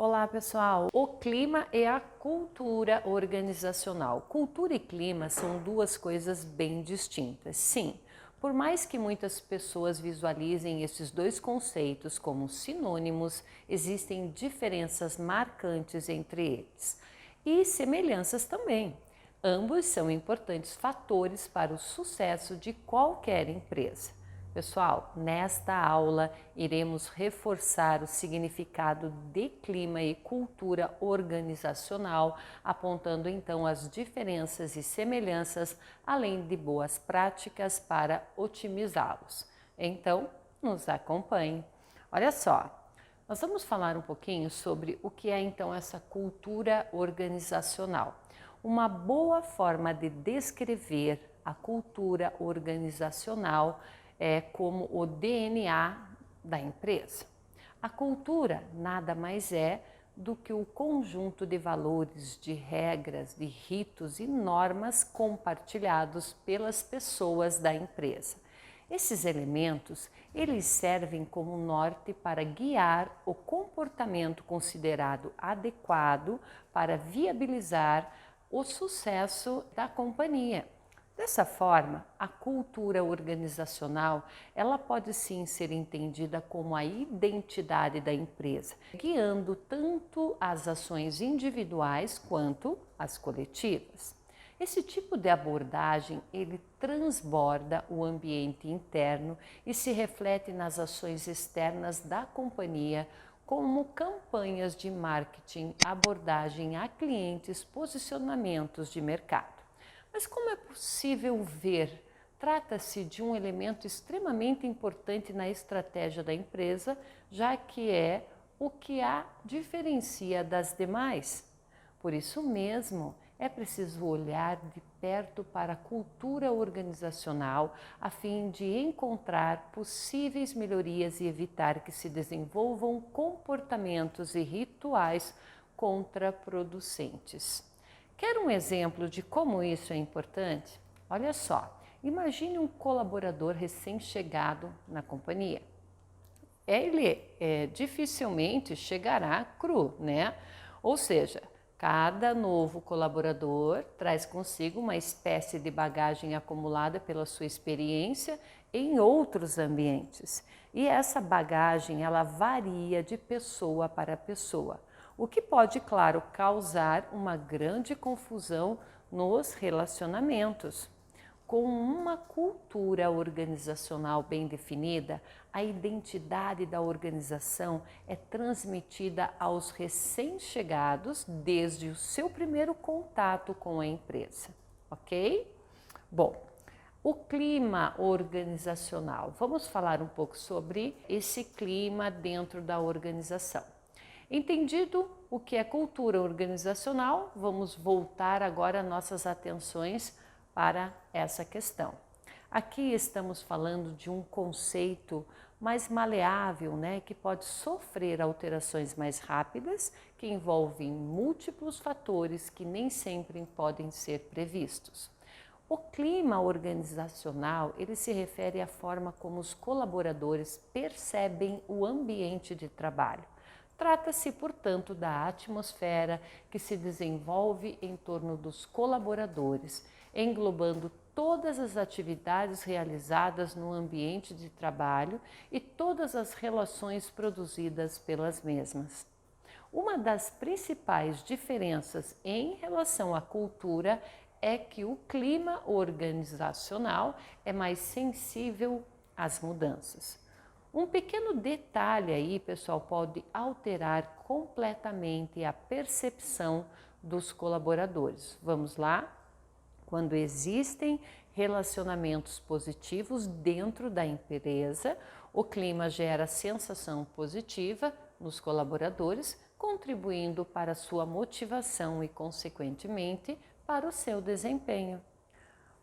Olá, pessoal! O clima é a cultura organizacional. Cultura e clima são duas coisas bem distintas. Sim, por mais que muitas pessoas visualizem esses dois conceitos como sinônimos, existem diferenças marcantes entre eles e semelhanças também. Ambos são importantes fatores para o sucesso de qualquer empresa. Pessoal, nesta aula iremos reforçar o significado de clima e cultura organizacional, apontando então as diferenças e semelhanças, além de boas práticas para otimizá-los. Então, nos acompanhe. Olha só, nós vamos falar um pouquinho sobre o que é então essa cultura organizacional. Uma boa forma de descrever a cultura organizacional é como o DNA da empresa. A cultura nada mais é do que o conjunto de valores, de regras, de ritos e normas compartilhados pelas pessoas da empresa. Esses elementos, eles servem como norte para guiar o comportamento considerado adequado para viabilizar o sucesso da companhia. Dessa forma, a cultura organizacional, ela pode sim ser entendida como a identidade da empresa, guiando tanto as ações individuais quanto as coletivas. Esse tipo de abordagem, ele transborda o ambiente interno e se reflete nas ações externas da companhia, como campanhas de marketing, abordagem a clientes, posicionamentos de mercado. Mas como é possível ver? Trata-se de um elemento extremamente importante na estratégia da empresa, já que é o que a diferencia das demais. Por isso mesmo, é preciso olhar de perto para a cultura organizacional a fim de encontrar possíveis melhorias e evitar que se desenvolvam comportamentos e rituais contraproducentes. Quer um exemplo de como isso é importante? Olha só, imagine um colaborador recém-chegado na companhia. Ele dificilmente chegará cru, né? Ou seja, cada novo colaborador traz consigo uma espécie de bagagem acumulada pela sua experiência em outros ambientes. E essa bagagem, ela varia de pessoa para pessoa, o que pode, claro, causar uma grande confusão nos relacionamentos. Com uma cultura organizacional bem definida, a identidade da organização é transmitida aos recém-chegados desde o seu primeiro contato com a empresa, ok? Bom, o clima organizacional. Vamos falar um pouco sobre esse clima dentro da organização. Entendido o que é cultura organizacional, vamos voltar agora nossas atenções para essa questão. Aqui estamos falando de um conceito mais maleável, né, que pode sofrer alterações mais rápidas, que envolvem múltiplos fatores que nem sempre podem ser previstos. O clima organizacional, ele se refere à forma como os colaboradores percebem o ambiente de trabalho. Trata-se, portanto, da atmosfera que se desenvolve em torno dos colaboradores, englobando todas as atividades realizadas no ambiente de trabalho e todas as relações produzidas pelas mesmas. Uma das principais diferenças em relação à cultura é que o clima organizacional é mais sensível às mudanças. Um pequeno detalhe aí, pessoal, pode alterar completamente a percepção dos colaboradores. Vamos lá? Quando existem relacionamentos positivos dentro da empresa, o clima gera sensação positiva nos colaboradores, contribuindo para a sua motivação e, consequentemente, para o seu desempenho.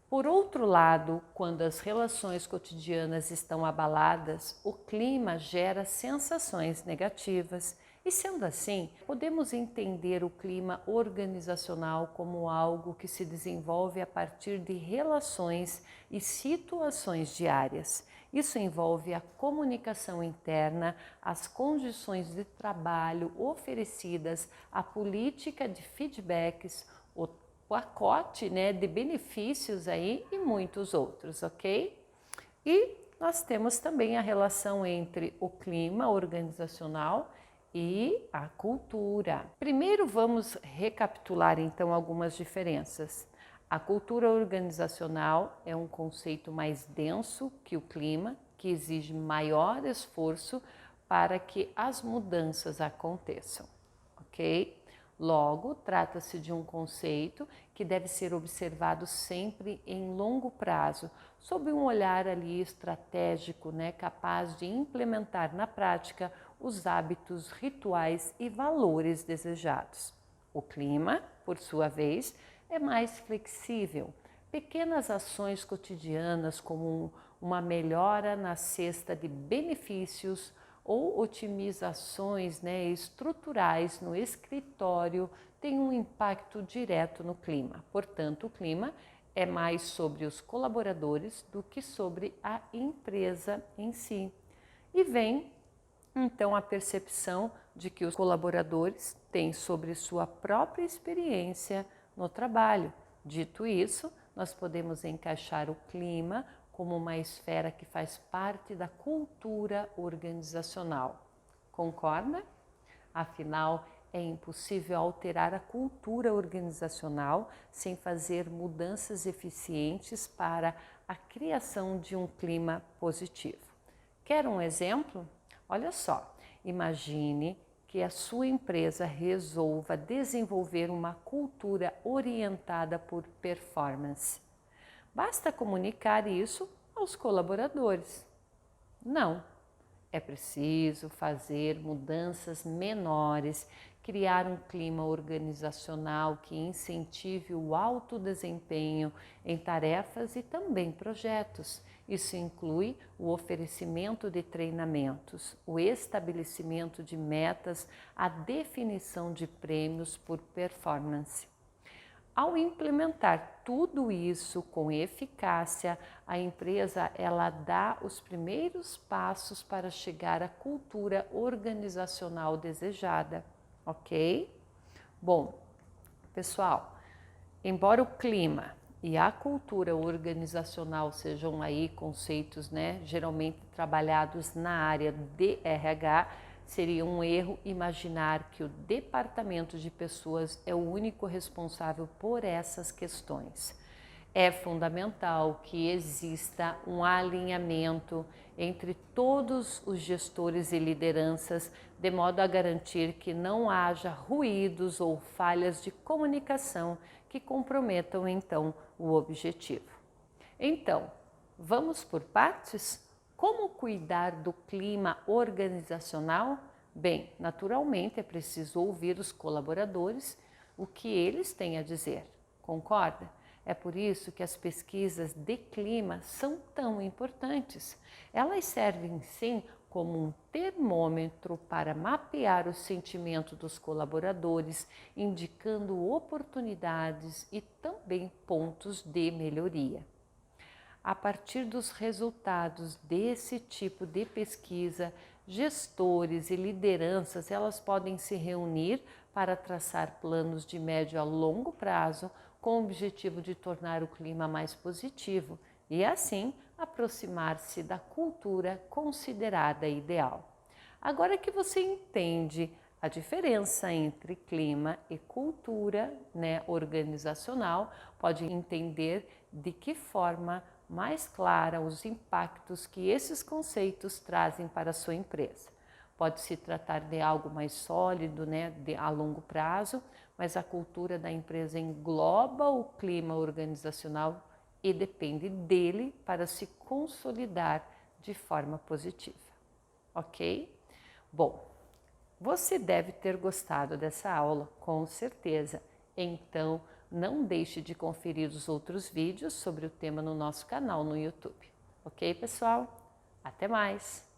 Por outro lado, quando as relações cotidianas estão abaladas, o clima gera sensações negativas. E sendo assim, podemos entender o clima organizacional como algo que se desenvolve a partir de relações e situações diárias. Isso envolve a comunicação interna, as condições de trabalho oferecidas, a política de feedbacks, o pacote, né, de benefícios aí e muitos outros, ok? E nós temos também a relação entre o clima organizacional e a cultura. Primeiro vamos recapitular então algumas diferenças. A cultura organizacional é um conceito mais denso que o clima, que exige maior esforço para que as mudanças aconteçam, ok? Logo, trata-se de um conceito que deve ser observado sempre em longo prazo, sob um olhar ali estratégico, né, capaz de implementar na prática os hábitos, rituais e valores desejados. O clima, por sua vez, é mais flexível. Pequenas ações cotidianas, como uma melhora na cesta de benefícios ou otimizações, né, estruturais no escritório, têm um impacto direto no clima. Portanto, o clima é mais sobre os colaboradores do que sobre a empresa em si. E vem então a percepção de que os colaboradores têm sobre sua própria experiência no trabalho. Dito isso, nós podemos encaixar o clima como uma esfera que faz parte da cultura organizacional. Concorda? Afinal, é impossível alterar a cultura organizacional sem fazer mudanças eficientes para a criação de um clima positivo. Quer um exemplo? Olha só, imagine que a sua empresa resolva desenvolver uma cultura orientada por performance. Basta comunicar isso aos colaboradores? Não. É preciso fazer mudanças menores, criar um clima organizacional que incentive o alto desempenho em tarefas e também projetos. Isso inclui o oferecimento de treinamentos, o estabelecimento de metas, a definição de prêmios por performance. Ao implementar tudo isso com eficácia, a empresa ela dá os primeiros passos para chegar à cultura organizacional desejada, ok? Bom, pessoal, embora o clima e a cultura organizacional sejam aí conceitos, né, geralmente trabalhados na área de RH, seria um erro imaginar que o departamento de pessoas é o único responsável por essas questões. É fundamental que exista um alinhamento entre todos os gestores e lideranças, de modo a garantir que não haja ruídos ou falhas de comunicação que comprometam então o objetivo. Então, vamos por partes? Como cuidar do clima organizacional? Bem, naturalmente é preciso ouvir os colaboradores, o que eles têm a dizer. Concorda? É por isso que as pesquisas de clima são tão importantes. Elas servem sim como um termômetro para mapear o sentimento dos colaboradores, indicando oportunidades e também pontos de melhoria. A partir dos resultados desse tipo de pesquisa, gestores e lideranças elas podem se reunir para traçar planos de médio a longo prazo com o objetivo de tornar o clima mais positivo e assim aproximar-se da cultura considerada ideal. Agora que você entende a diferença entre clima e cultura, né, organizacional, pode entender de que forma mais clara os impactos que esses conceitos trazem para a sua empresa. Pode se tratar de algo mais sólido, né, a longo prazo, mas a cultura da empresa engloba o clima organizacional e depende dele para se consolidar de forma positiva. Ok? Bom, você deve ter gostado dessa aula, com certeza. Então, não deixe de conferir os outros vídeos sobre o tema no nosso canal no YouTube. Ok, pessoal? Até mais!